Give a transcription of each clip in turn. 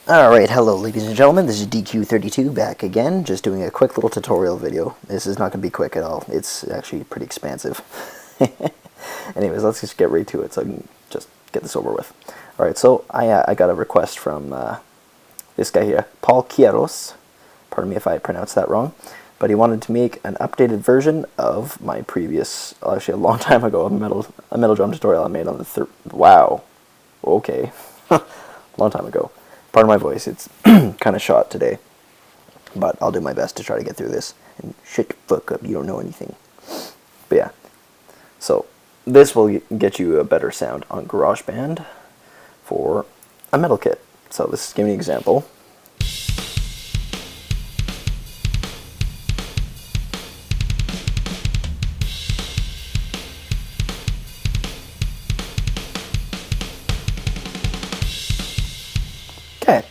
Alright, hello ladies and gentlemen, this is DQ32 back again, just doing a quick little tutorial video. This is not going to be quick at all, it's actually pretty expansive. Anyways, let's just get right to it so I can just get this over with. Alright, so I got a request from this guy here, Paul Quiros, pardon me if I pronounced that wrong, but he wanted to make an updated version of my previous, actually a long time ago, a metal drum tutorial I made on the wow, okay, long time ago. Pardon my voice, it's kind of shot today, but I'll do my best to try to get through this. And shut the fuck up, you don't know anything. But yeah, so this will get you a better sound on GarageBand for a metal kit. So this is giving me an example. Okay.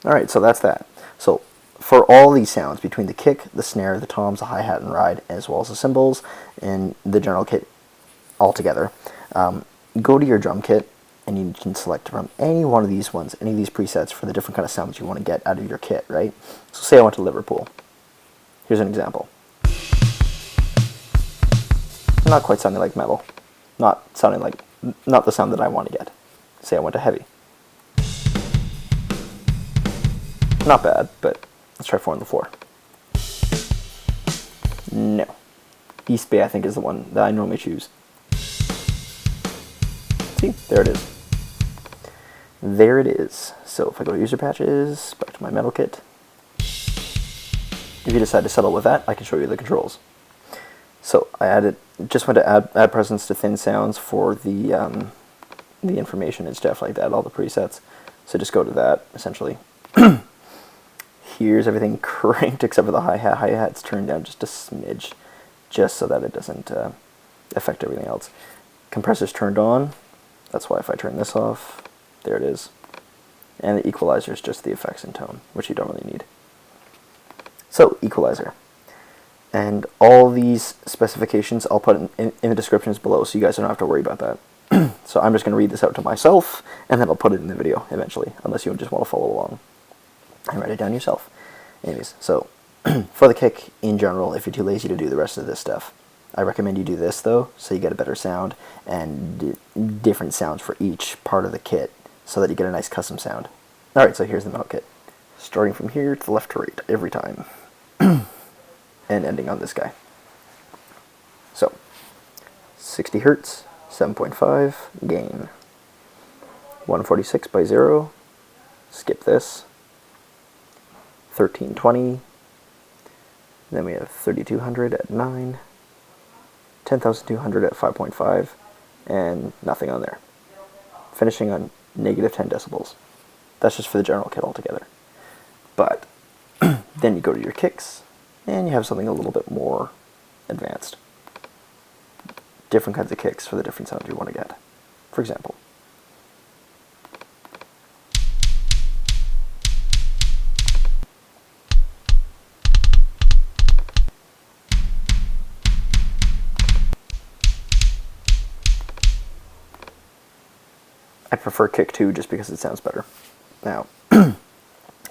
Alright, so that's that. So for all these sounds, between the kick, the snare, the toms, the hi-hat and ride, as well as the cymbals, and the general kit altogether, go to your drum kit, and you can select from any one of these ones, any of these presets for the different kind of sounds you want to get out of your kit, right? So say I went to Liverpool. Here's an example. Not quite sounding like metal. Not the sound that I want to get. Say I went to heavy. Not bad, but let's try 4 on the floor. No. East Bay, I think, is the one that I normally choose. See, there it is. There it is. So if I go to user patches, back to my metal kit. If you decide to settle with that, I can show you the controls. So I just went to add presence to thin sounds for the information and stuff like that, all the presets. So just go to that, essentially. Here's everything cranked except for the hi-hat. Hi-hat's turned down just a smidge, just so that it doesn't affect everything else. Compressor's turned on. That's why if I turn this off, there it is. And the equalizer is just the effects and tone, which you don't really need. So, equalizer. And all these specifications I'll put in the descriptions below, so you guys don't have to worry about that. So I'm just going to read this out to myself, and then I'll put it in the video eventually, unless you just want to follow along and write it down yourself. Anyways, so for the kick in general, if you're too lazy to do the rest of this stuff, I recommend you do this though, so you get a better sound and different sounds for each part of the kit, so that you get a nice custom sound. Alright, so here's the metal kit. Starting from here to the left to right, every time. And ending on this guy. So, 60 Hertz, 7.5, gain. 146 by 0, skip this. 1320, then we have 3200 at 9, 10,200 at 5.5, and nothing on there. Finishing on negative 10 decibels. That's just for the general kit altogether. But then you go to your kicks, and you have something a little bit more advanced. Different kinds of kicks for the different sounds you want to get. For example, I prefer kick 2 just because it sounds better. Now,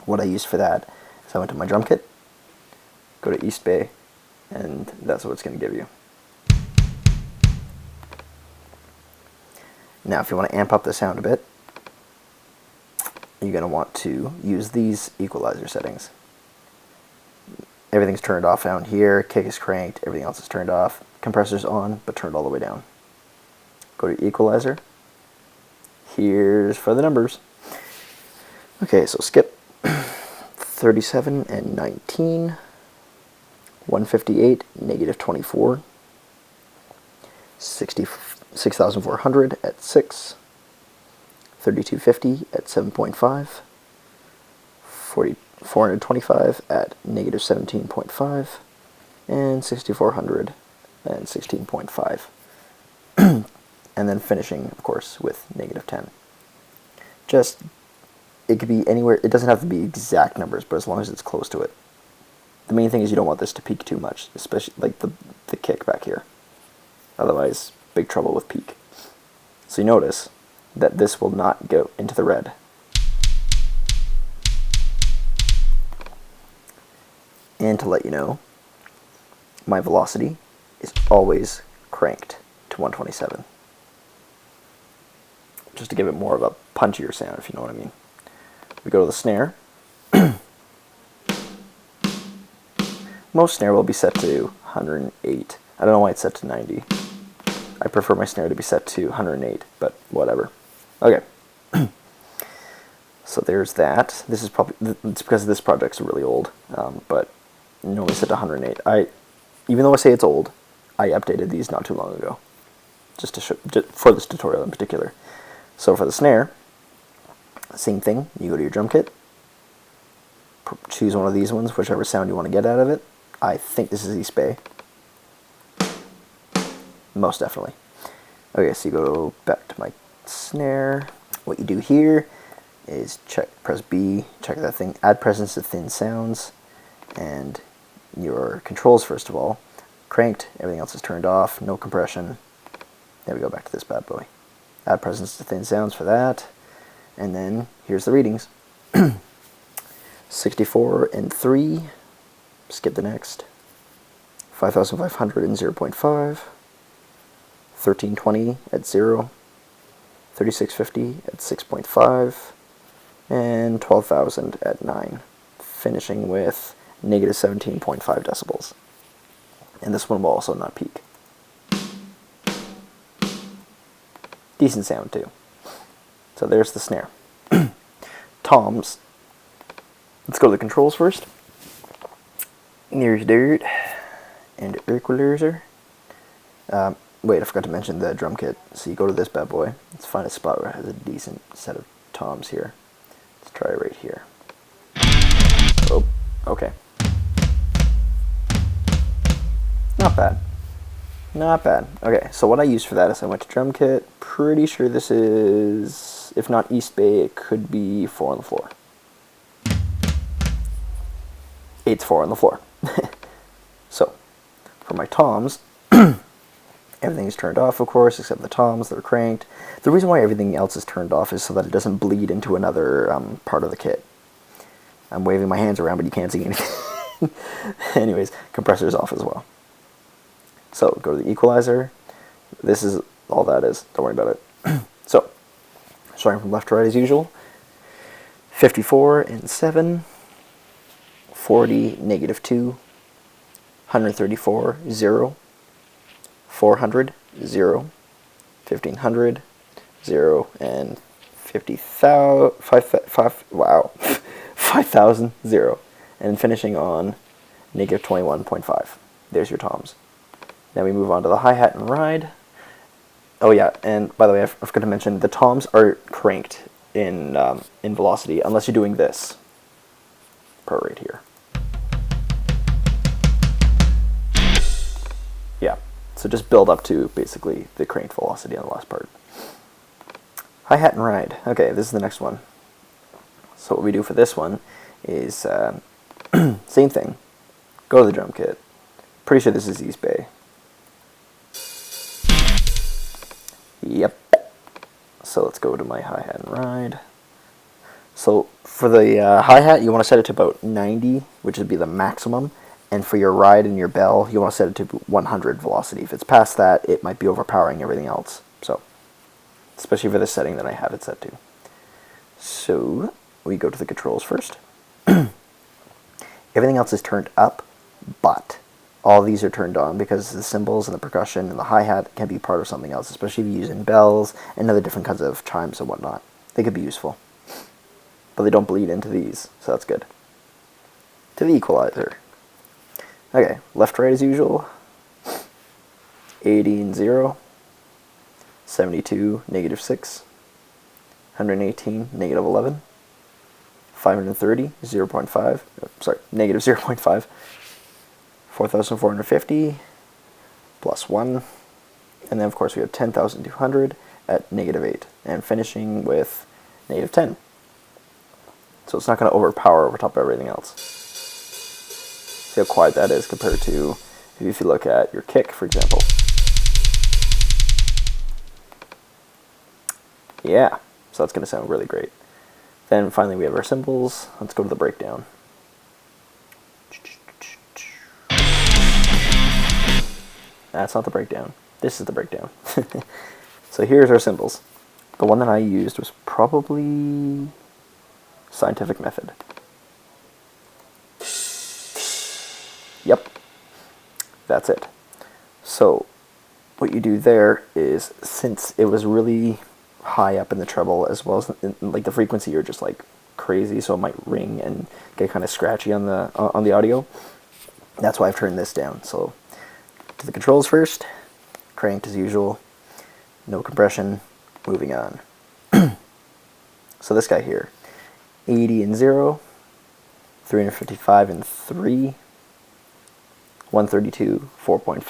what I used for that is I went to my drum kit, go to East Bay, and that's what it's going to give you. Now, if you want to amp up the sound a bit, you're going to want to use these equalizer settings. Everything's turned off down here, kick is cranked, everything else is turned off, compressor's on, but turned all the way down. Go to equalizer. Here's for the numbers. Okay, so skip 37 and 19, 158, negative 24, 6,400 at 6, 3250 at 7.5, 425 at negative 17.5, and 6,400 and 16.5. And then finishing, of course, with negative 10. Just, it could be anywhere, it doesn't have to be exact numbers, but as long as it's close to it. The main thing is you don't want this to peak too much, especially like the kick back here. Otherwise, big trouble with peak. So you notice, that this will not go into the red. And to let you know, my velocity is always cranked to 127. Just to give it more of a punchier sound, if you know what I mean. We go to the snare. Most snare will be set to 108. I don't know why it's set to 90. I prefer my snare to be set to 108, but whatever. Okay. So there's that. This is probably, it's because this project's really old, but normally set to 108. Even though I say it's old, I updated these not too long ago, just to show, for this tutorial in particular. So for the snare, same thing. You go to your drum kit, choose one of these ones, whichever sound you want to get out of it. I think this is East Bay. Most definitely. Okay, so you go back to my snare. What you do here is press B, check that thing, add presence to thin sounds, and your controls first of all, cranked, everything else is turned off, no compression. There we go, back to this bad boy. Add presence to thin sounds for that, and then here's the readings. 64 and 3, skip the next. 5500 and 0.5, 1320 at 0, 3650 at 6.5, and 12,000 at 9, finishing with negative 17.5 decibels. And this one will also not peak. Decent sound too. So there's the snare. Toms. Let's go to the controls first. There's dirt and Equalizer. Wait, I forgot to mention the drum kit. So you go to this bad boy. Let's find a spot where it has a decent set of toms here. Let's try it right here. Oh, okay. Not bad. Not bad. Okay, so what I used for that is I went to drum kit. Pretty sure this is, if not East Bay, it could be 4 on the floor. 8's 4 on the floor. So, for my toms, everything is turned off, of course, except the toms. They're cranked. The reason why everything else is turned off is so that it doesn't bleed into another part of the kit. I'm waving my hands around, but you can't see anything. Anyways, compressor is off as well. So, go to the equalizer. This is all that is. Don't worry about it. So, starting from left to right as usual. 54 and 7. 40, negative 2. 134, 0. 400, 0. 1500, 0. And 50,000, 5,000, 0. And finishing on negative 21.5. There's your toms. Now we move on to the hi-hat and ride. Oh yeah, and by the way, I forgot to mention, the toms are cranked in velocity, unless you're doing this part right here. Yeah, so just build up to basically the cranked velocity on the last part. Hi-hat and ride. Okay, this is the next one. So what we do for this one is same thing. Go to the drum kit. Pretty sure this is East Bay. Yep. So let's go to my hi-hat and ride. So for the hi-hat, you want to set it to about 90, which would be the maximum. And for your ride and your bell, you want to set it to 100 velocity. If it's past that, it might be overpowering everything else. So, especially for the setting that I have it set to. So, we go to the controls first. Everything else is turned up, but all these are turned on because the cymbals and the percussion and the hi-hat can be part of something else, especially if you're using bells and other different kinds of chimes and whatnot. They could be useful. But they don't bleed into these, so that's good. To the equalizer. Okay, left, right as usual. 80 and 0. 72, negative 6. 118, negative 11. 530, 0.5. Sorry, negative 0.5. 4,450, plus 1. And then, of course, we have 10,200 at negative 8. And finishing with negative 10. So it's not going to overpower over top of everything else. See how quiet that is compared to if you look at your kick, for example. Yeah, so that's going to sound really great. Then finally we have our cymbals. Let's go to the breakdown. That's not the breakdown. This is the breakdown. So here's our cymbals. The one that I used was probably Scientific Method. Yep, that's it. So what you do there is, since it was really high up in the treble as well as like the frequency, you're just like crazy, so it might ring and get kind of scratchy on the audio. That's why I've turned this down. So to the controls first, cranked as usual, no compression, moving on. So this guy here, 80 and 0, 355 and 3, 132, 4.5,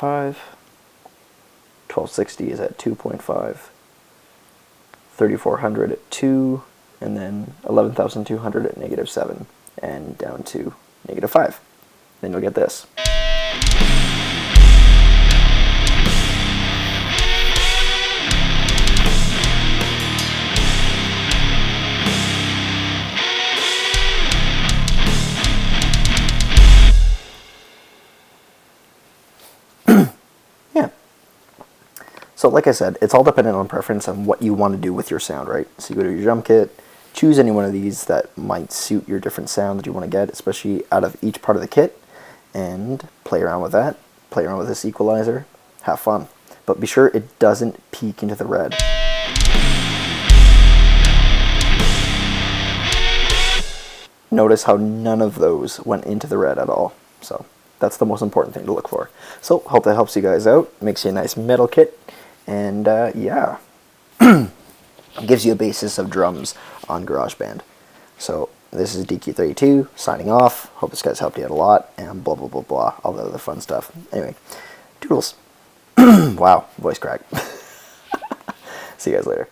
1260 is at 2.5, 3400 at 2, and then 11,200 at -7, and down to -5. Then you'll get this. Yeah. So like I said, it's all dependent on preference and what you want to do with your sound, right? So you go to your drum kit, choose any one of these that might suit your different sound that you want to get, especially out of each part of the kit, and play around with that. Play around with this equalizer. Have fun. But be sure it doesn't peak into the red. Notice how none of those went into the red at all. So that's the most important thing to look for. So hope that helps you guys out. Makes you a nice metal kit. And yeah, gives you a basis of drums on GarageBand. So this is DQ32 signing off. Hope this guy's helped you out a lot, and blah blah blah blah, all the other fun stuff. Anyway, toodles. Wow, voice crack. See you guys later.